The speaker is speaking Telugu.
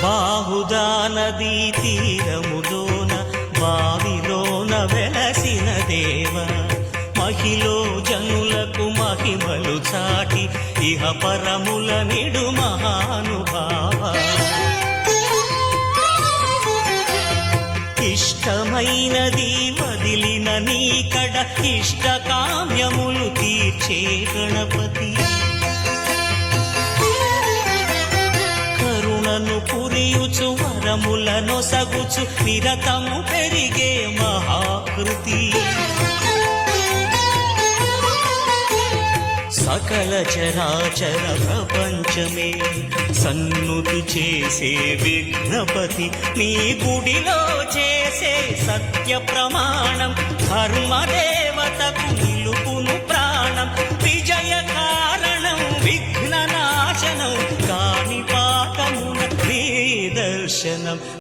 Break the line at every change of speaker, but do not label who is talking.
బాహుదా నదీ తీరములోన బావిలోన వెలసిన దేవ మహిలో జనులకు మహిమలు చాటి ఇహ పరముల నిడు మహానుభావ ఇష్టమైనది వదిలిన నీకడ ఇష్ట కామ్యములు తీర్చే గణపతి కరుణను పురియుచు వరములను సగుచు నిరతము పెరిగే మహాకృతి సకల చరాచర ప్రపంచమే సన్నుతి చేసే విఘ్నపతి నీ గుడిలో చేసే సత్య ప్రమాణం ధర్మదేవతకు నిలుపును ప్రాణం విజయ కారణం విఘ్న నాశనం కాణిపాకమున నీ దర్శనం